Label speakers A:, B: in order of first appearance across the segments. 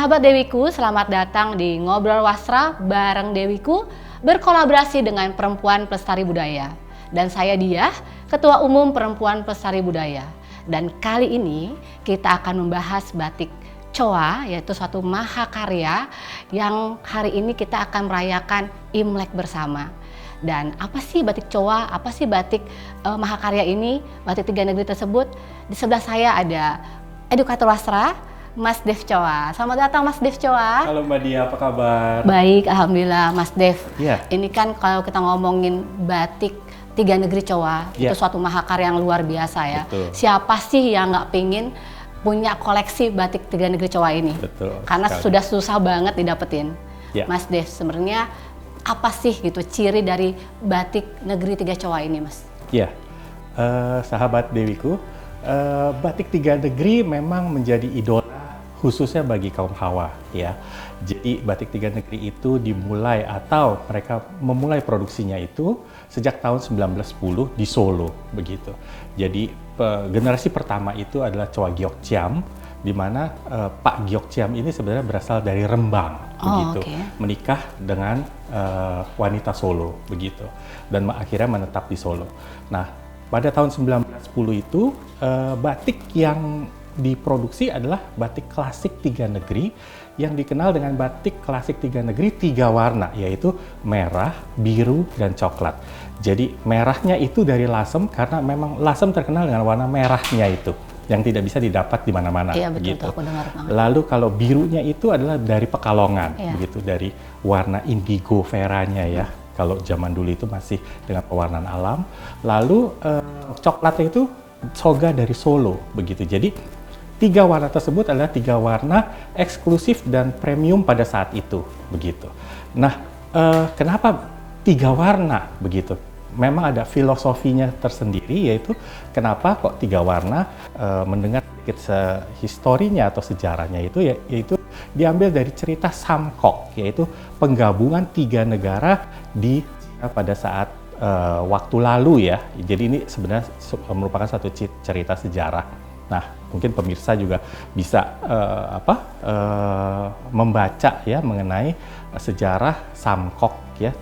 A: Sahabat Dewiku, selamat datang di Ngobrol Wasra bareng Dewiku berkolaborasi dengan Perempuan Pelestari Budaya. Dan saya Diah, Ketua Umum Perempuan Pelestari Budaya. Dan kali ini kita akan membahas batik Choa, yaitu suatu mahakarya yang hari ini kita akan merayakan Imlek bersama. Dan apa sih batik Choa, apa sih batik mahakarya ini, batik tiga negeri tersebut? Di sebelah saya ada edukator wasra, Mas Dev Choa. Selamat datang Mas Dev Choa.
B: Halo Mbak Dia, apa kabar?
A: Baik, alhamdulillah Mas Dev.
B: Iya.
A: Ini kan kalau kita ngomongin batik tiga negeri Choa, itu suatu mahakarya yang luar biasa ya.
B: Betul.
A: Siapa sih yang nggak pingin punya koleksi batik tiga negeri Choa ini?
B: Betul.
A: Karena
B: sekali.
A: sudah susah banget didapetin.
B: Ya.
A: Mas Dev, sebenarnya apa sih gitu ciri dari batik negeri tiga Choa ini, Mas?
B: Ya, sahabat Dewiku, batik tiga negeri memang menjadi idola khususnya bagi kaum Hawa ya. Jadi batik tiga negeri itu dimulai atau mereka memulai produksinya itu sejak tahun 1910 di Solo begitu. Jadi generasi pertama itu adalah Choa Gyokcheam, di mana Pak Gyokcheam ini sebenarnya berasal dari Rembang begitu.
A: Okay.
B: Menikah dengan wanita Solo begitu dan akhirnya menetap di Solo. Nah, pada tahun 1910 itu batik yang diproduksi adalah batik klasik tiga negeri yang dikenal dengan batik klasik tiga negeri tiga warna, yaitu merah, biru, dan coklat. Jadi merahnya itu dari lasem karena memang lasem terkenal dengan warna merahnya itu yang tidak bisa didapat di mana-mana.
A: Iya betul,
B: gitu.
A: aku dengar banget.
B: Lalu kalau birunya itu adalah dari Pekalongan,
A: Iya.
B: begitu, dari warna indigo veranya ya. Kalau zaman dulu itu masih dengan pewarnaan alam. Lalu coklatnya itu soga dari Solo, begitu. Jadi tiga warna tersebut adalah tiga warna eksklusif dan premium pada saat itu, begitu. Nah, kenapa tiga warna begitu? Memang ada filosofinya tersendiri, yaitu kenapa kok tiga warna? Mendengar sedikit historinya atau sejarahnya itu, yaitu diambil dari cerita Samkok, yaitu penggabungan tiga negara di Cina pada saat waktu lalu ya. Jadi ini sebenarnya merupakan satu cerita sejarah. Nah, mungkin pemirsa juga bisa membaca ya mengenai sejarah Samkok ya,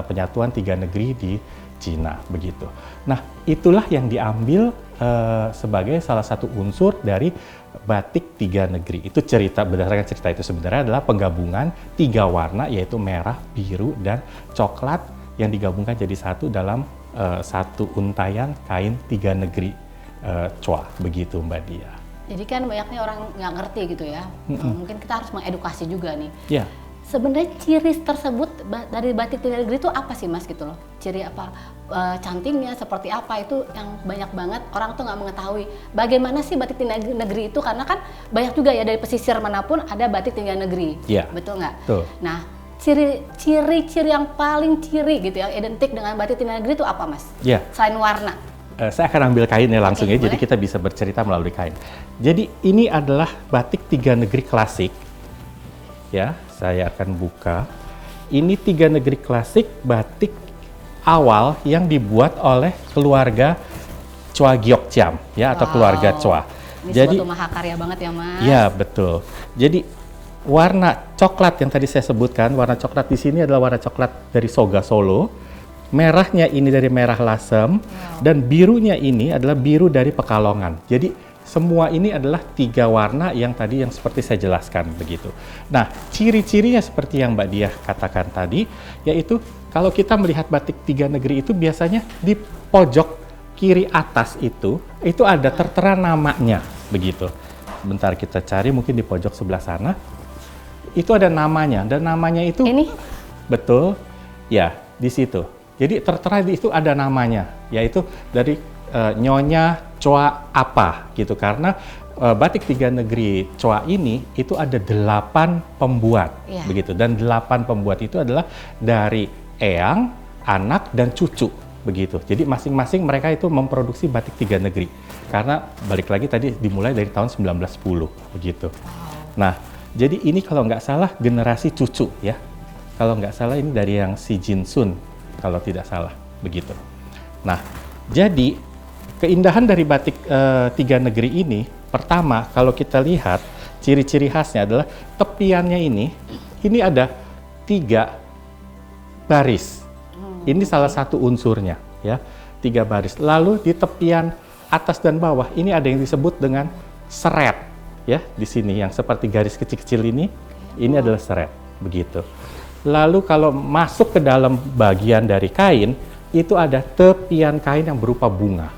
B: penyatuan tiga negeri di Cina begitu. Nah, itulah yang diambil sebagai salah satu unsur dari batik tiga negeri. Itu berdasarkan cerita itu sebenarnya adalah penggabungan tiga warna, yaitu merah, biru, dan coklat yang digabungkan jadi satu dalam satu untayan kain tiga negeri Choa, begitu Mbak Dia.
A: Jadi kan banyaknya orang nggak ngerti gitu ya. Mungkin kita harus mengedukasi juga nih.
B: Ya.
A: Sebenarnya ciri tersebut dari batik tiga negeri itu apa sih Mas gitu loh? Ciri apa, cantingnya seperti apa, itu yang banyak banget orang tuh nggak mengetahui. Bagaimana sih batik tiga negeri itu, karena kan banyak juga ya dari pesisir manapun ada batik tiga negeri.
B: Ya.
A: Betul nggak?
B: Betul.
A: Nah, ciri-ciri yang paling ciri gitu yang identik dengan batik tiga negeri itu apa Mas?
B: Ya.
A: Selain warna.
B: Saya akan ambil kainnya langsung
A: Oke,
B: ya, jadi
A: boleh.
B: kita bisa bercerita melalui kain. Jadi ini adalah batik tiga negeri klasik. Ya, saya akan buka. Ini tiga negeri klasik batik awal yang dibuat oleh keluarga Choa Gyokcheam ya, atau keluarga Choa.
A: Ini
B: Jadi
A: suatu mahakarya banget ya Mas.
B: ya, betul. Jadi warna coklat yang tadi saya sebutkan, warna coklat di sini adalah warna coklat dari Soga Solo. Merahnya ini dari merah lasem, dan birunya ini adalah biru dari Pekalongan. Jadi semua ini adalah tiga warna yang tadi yang seperti saya jelaskan begitu. Nah, ciri-cirinya seperti yang Mbak Diah katakan tadi, yaitu kalau kita melihat batik tiga negeri itu biasanya di pojok kiri atas itu ada tertera namanya begitu. Bentar kita cari, mungkin di pojok sebelah sana. Itu ada namanya, dan namanya itu
A: Ini?
B: betul ya, di situ. Jadi tertera di itu ada namanya, yaitu dari Nyonya Choa apa gitu, karena batik tiga negeri Choa ini itu ada 8 pembuat begitu, dan 8 pembuat itu adalah dari eyang, anak, dan cucu begitu. Jadi masing-masing mereka itu memproduksi batik tiga negeri, karena balik lagi tadi dimulai dari tahun 1910 begitu. Nah, jadi ini kalau nggak salah generasi cucu ya, kalau nggak salah ini dari yang si Jinsun kalau tidak salah begitu. Nah, jadi keindahan dari batik tiga negeri ini, pertama kalau kita lihat ciri-ciri khasnya adalah tepiannya ini ada 3 baris. Ini salah satu unsurnya, ya, 3 baris. Lalu di tepian atas dan bawah ini ada yang disebut dengan seret, ya, di sini yang seperti garis kecil-kecil ini adalah seret, begitu. Lalu kalau masuk ke dalam bagian dari kain, itu ada tepian kain yang berupa bunga,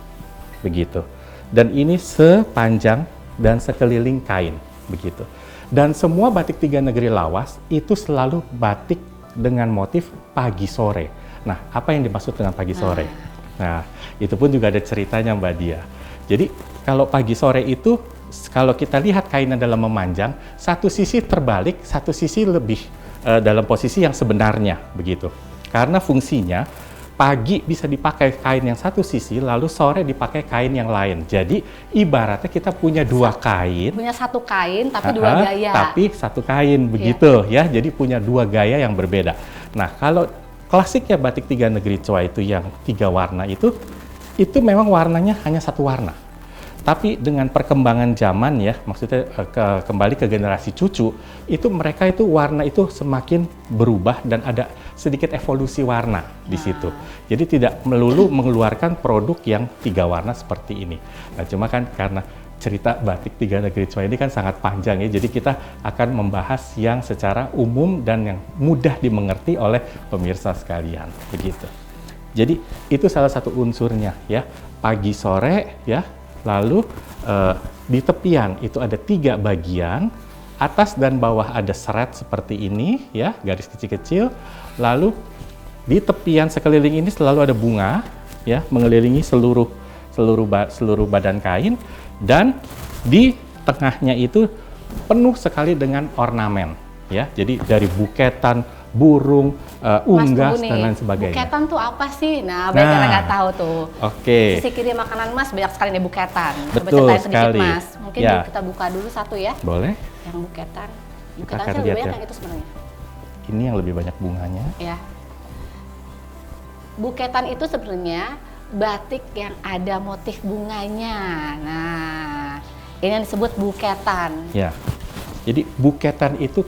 B: begitu. Dan ini sepanjang dan sekeliling kain, begitu. Dan semua batik 3 negeri lawas itu selalu batik dengan motif pagi sore. Nah, apa yang dimaksud dengan pagi sore? Nah, itu pun juga ada ceritanya Mbak Dia. Jadi, kalau pagi sore itu, kalau kita lihat kainnya dalam memanjang, satu sisi terbalik, satu sisi lebih dalam posisi yang sebenarnya, begitu. Karena fungsinya, pagi bisa dipakai kain yang satu sisi, lalu sore dipakai kain yang lain. Jadi, ibaratnya kita punya 2 kain.
A: Punya satu kain, tapi 2 gaya.
B: Tapi satu kain, begitu ya. Jadi punya 2 gaya yang berbeda. Nah, kalau klasiknya batik 3 negeri Choa itu yang 3 warna itu memang warnanya hanya satu warna. Tapi dengan perkembangan zaman ya, maksudnya kembali ke generasi cucu, itu mereka itu warna itu semakin berubah dan ada sedikit evolusi warna di situ. Jadi tidak melulu mengeluarkan produk yang 3 warna seperti ini. Nah, cuma kan karena cerita batik 3 negeri Choa ini kan sangat panjang ya, jadi kita akan membahas yang secara umum dan yang mudah dimengerti oleh pemirsa sekalian, begitu. Jadi itu salah satu unsurnya ya, pagi sore ya, lalu di tepian itu ada 3 bagian, atas dan bawah ada seret seperti ini ya, garis kecil-kecil, lalu di tepian sekeliling ini selalu ada bunga ya, mengelilingi seluruh badan kain. Dan di tengahnya itu penuh sekali dengan ornamen, ya. Jadi dari buketan, burung, unggas, dan lain sebagainya.
A: Buketan tuh apa sih? Nah, banyak yang nggak tahu tuh.
B: Oke.
A: Sisi kiri makanan Mas banyak sekali nih buketan. Coba
B: Betul
A: ceritain sedikit
B: sekali.
A: Mas. Mungkin
B: Ya.
A: kita buka dulu satu ya.
B: Boleh.
A: Yang buketan.
B: Kita
A: Buketan
B: akan
A: sih lebih
B: lihat
A: banyak
B: ya.
A: yang itu sebenarnya.
B: Ini yang lebih banyak bunganya.
A: Ya. Buketan itu sebenarnya batik yang ada motif bunganya. Nah, ini yang disebut buketan.
B: Ya. Jadi buketan itu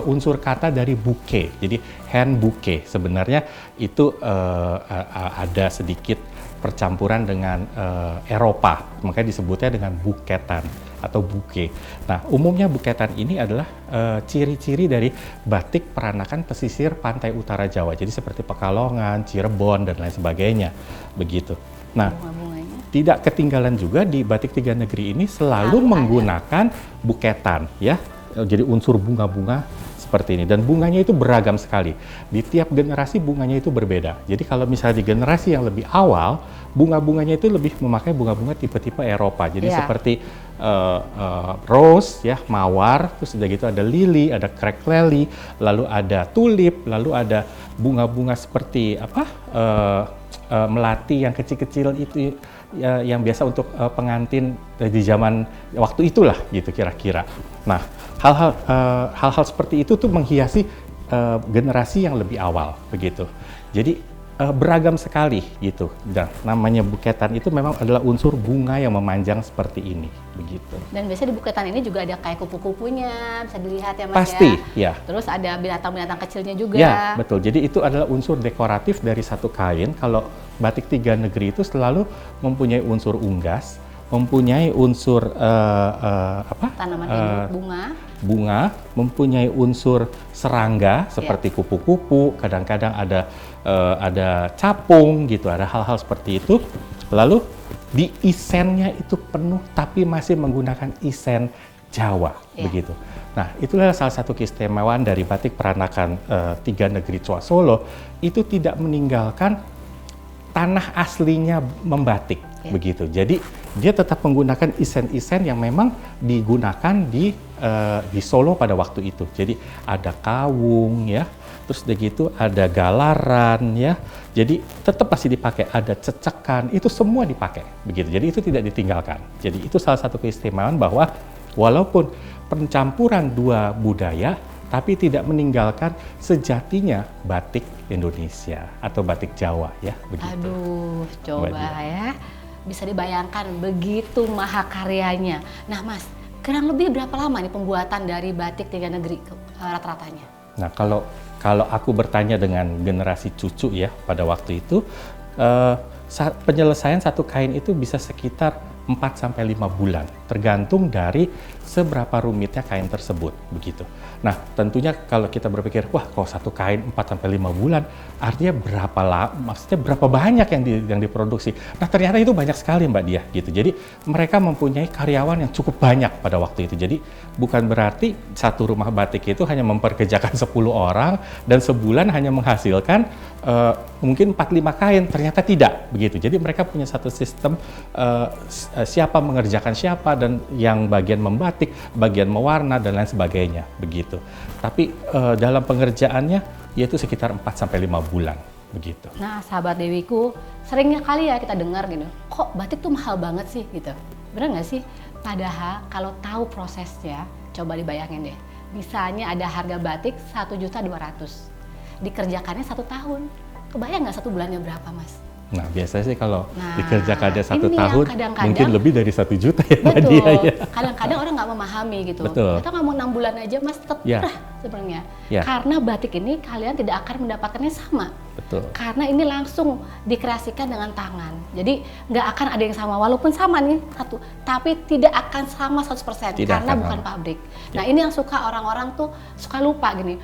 B: unsur kata dari bouquet. Jadi hand bouquet sebenarnya itu ada sedikit percampuran dengan Eropa, makanya disebutnya dengan buketan atau bouquet. Nah, umumnya buketan ini adalah ciri-ciri dari batik peranakan pesisir pantai utara Jawa. Jadi seperti Pekalongan, Cirebon, dan lain sebagainya, begitu. Nah, tidak ketinggalan juga di batik 3 negeri ini selalu menggunakan buketan, ya. Jadi unsur bunga-bunga seperti ini, dan bunganya itu beragam sekali. Di tiap generasi bunganya itu berbeda. Jadi kalau misalnya di generasi yang lebih awal, bunga-bunganya itu lebih memakai bunga-bunga tipe-tipe Eropa. Jadi seperti rose, ya, mawar, terus udah gitu ada lili, ada crack lily, lalu ada tulip, lalu ada bunga-bunga seperti apa? Melati yang kecil-kecil itu ya, yang biasa untuk pengantin di zaman waktu itulah gitu kira-kira. Nah, hal-hal seperti itu tuh menghiasi generasi yang lebih awal begitu. Jadi beragam sekali gitu. Dan namanya buketan itu memang adalah unsur bunga yang memanjang seperti ini begitu.
A: Dan biasanya di buketan ini juga ada kayak kupu-kupunya, bisa dilihat ya Mas.
B: Pasti, ya.
A: Terus ada binatang-binatang kecilnya juga.
B: Ya, betul. Jadi itu adalah unsur dekoratif dari satu kain. Kalau batik 3 negeri itu selalu mempunyai unsur unggas, mempunyai unsur
A: tanaman bunga, mempunyai unsur serangga seperti kupu-kupu, kadang-kadang ada capung gitu, ada hal-hal seperti itu. Lalu di isennya itu penuh tapi masih menggunakan isen Jawa begitu. Nah, itulah salah satu keistimewaan dari batik peranakan 3 negeri Choa Solo, itu tidak meninggalkan tanah aslinya membatik begitu. Jadi dia tetap menggunakan isen-isen yang memang digunakan di Solo pada waktu itu. Jadi ada kawung ya, terus udah gitu ada galaran ya. Jadi tetap masih dipakai, ada cecekan, itu semua dipakai begitu. Jadi itu tidak ditinggalkan. Jadi itu salah satu keistimewaan bahwa walaupun pencampuran 2 budaya, tapi tidak meninggalkan sejatinya batik Indonesia atau batik Jawa ya begitu. Aduh, coba ya. Bisa dibayangkan begitu mahakaryanya. Nah Mas, kurang lebih berapa lama nih pembuatan dari batik tiga negeri rata-ratanya?
B: Nah, kalau aku bertanya dengan generasi cucu ya pada waktu itu, penyelesaian satu kain itu bisa sekitar 4-5 bulan, tergantung dari seberapa rumitnya kain tersebut, begitu. Nah, tentunya kalau kita berpikir, wah, kalau satu kain 4-5 bulan, artinya maksudnya berapa banyak yang diproduksi. Nah, ternyata itu banyak sekali, Mbak Diah, gitu. Jadi, mereka mempunyai karyawan yang cukup banyak pada waktu itu. Jadi, bukan berarti satu rumah batik itu hanya memperkerjakan 10 orang, dan sebulan hanya menghasilkan mungkin 4-5 kain, ternyata tidak, begitu. Jadi, mereka punya satu sistem siapa mengerjakan siapa, dan yang bagian membatik, bagian mewarna, dan lain sebagainya, begitu. Tapi dalam pengerjaannya yaitu sekitar 4-5 bulan, begitu.
A: Nah, sahabat Dewiku, seringnya kali ya kita dengar gitu, kok batik tuh mahal banget sih gitu. Bener nggak sih? Padahal kalau tahu prosesnya, coba dibayangin deh. Misalnya ada harga batik 1.200.000, dikerjakannya 1 tahun. Kebayang nggak 1 bulannya berapa, Mas?
B: Nah, biasanya sih kalau dikerjakannya 1 tahun, mungkin lebih dari 1 juta ya, Mbak
A: Betul.
B: Dia, ya.
A: Kadang-kadang orang nggak memahami gitu.
B: Betul.
A: Kita nggak mau 6 bulan aja, Mas, tetap murah sebenarnya. Karena batik ini kalian tidak akan mendapatkannya sama.
B: Betul.
A: Karena ini langsung dikreasikan dengan tangan. Jadi nggak akan ada yang sama, walaupun sama nih satu, tapi tidak akan sama 100% karena bukan pabrik. Nah, ini yang suka orang-orang tuh suka lupa gini.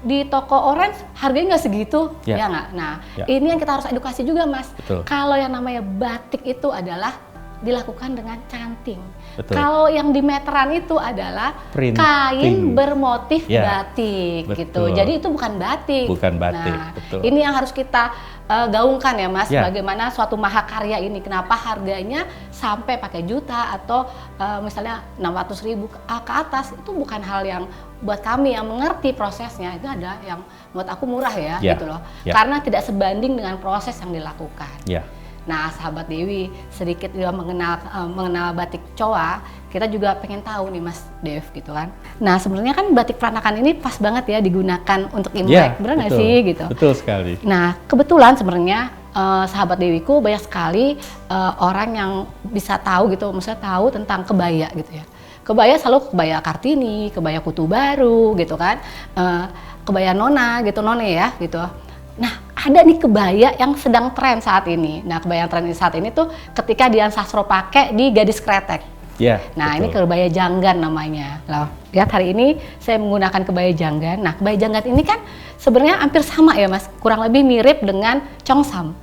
A: Di toko orange harganya nggak segitu, ya nggak? Nah, ini yang kita harus edukasi juga, Mas. Kalau yang namanya batik itu adalah dilakukan dengan canting. Kalau yang di meteran itu adalah kain bermotif batik, gitu. Jadi itu bukan batik.
B: Bukan batik,
A: nah, ini yang harus kita gaungkan ya, Mas. Bagaimana suatu mahakarya ini, kenapa harganya sampai pakai juta atau misalnya 600.000 ke atas, itu bukan hal yang buat kami yang mengerti prosesnya, itu ada yang buat aku murah ya, gitu loh. Karena tidak sebanding dengan proses yang dilakukan. Nah, sahabat Dewi, sedikit juga mengenal batik Coa, kita juga pengen tahu nih, Mas Dev, gitu kan. Nah, sebenarnya kan batik peranakan ini pas banget ya digunakan untuk Imlek, bener nggak sih, gitu?
B: Betul sekali.
A: Nah, kebetulan sebenarnya sahabat Dewiku banyak sekali orang yang bisa tahu gitu, maksudnya tahu tentang kebaya gitu ya. Kebaya selalu kebaya Kartini, kebaya Kutu Baru gitu kan, kebaya Nona gitu, None ya gitu. Nah, ada nih kebaya yang sedang tren saat ini. Nah, kebaya yang tren saat ini tuh ketika Dian Sastro pakai di Gadis Kretek. Nah, ini kebaya janggan namanya. Loh, lihat hari ini saya menggunakan kebaya janggan. Nah, kebaya janggan ini kan sebenarnya hampir sama ya, Mas. Kurang lebih mirip dengan congsam.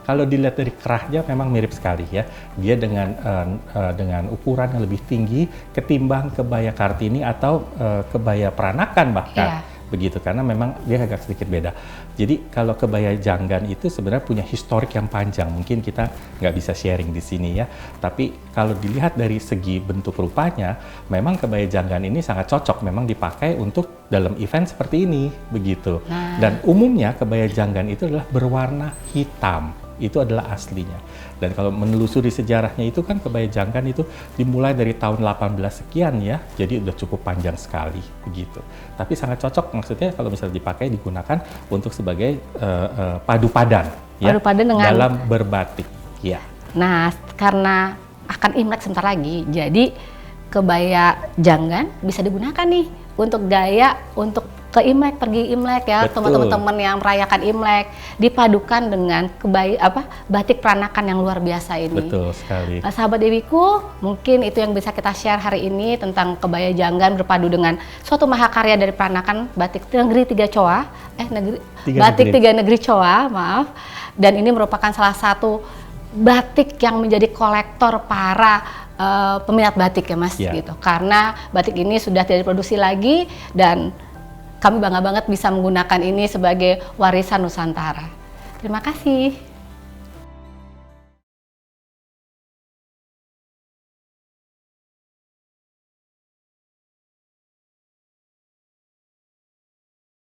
B: Kalau dilihat dari kerahnya memang mirip sekali ya. Dia dengan ukuran yang lebih tinggi ketimbang kebaya Kartini atau kebaya peranakan bahkan. Begitu, karena memang dia agak sedikit beda. Jadi kalau kebaya janggan itu sebenarnya punya historik yang panjang, mungkin kita nggak bisa sharing di sini ya. Tapi kalau dilihat dari segi bentuk rupanya, memang kebaya janggan ini sangat cocok memang dipakai untuk dalam event seperti ini, begitu. Dan umumnya kebaya janggan itu adalah berwarna hitam. Itu adalah aslinya. Dan kalau menelusuri sejarahnya itu kan kebaya janggan itu dimulai dari tahun 18 sekian ya, jadi udah cukup panjang sekali begitu. Tapi sangat cocok, maksudnya kalau misalnya dipakai, digunakan untuk sebagai padu padan ya, dalam berbatik.
A: Nah, karena akan Imlek sebentar lagi, jadi kebaya janggan bisa digunakan nih untuk gaya untuk ke Imlek, pergi Imlek ya, teman-teman yang merayakan Imlek, dipadukan dengan batik peranakan yang luar biasa ini.
B: Betul sekali.
A: Sahabat Dewiku, mungkin itu yang bisa kita share hari ini tentang kebaya janggan berpadu dengan suatu mahakarya dari peranakan batik negeri tiga Coa, batik tiga negeri Coa, maaf. Dan ini merupakan salah satu batik yang menjadi kolektor para peminat batik ya, Mas, gitu. Karena batik ini sudah tidak diproduksi lagi dan kami bangga banget bisa menggunakan ini sebagai warisan Nusantara. Terima kasih.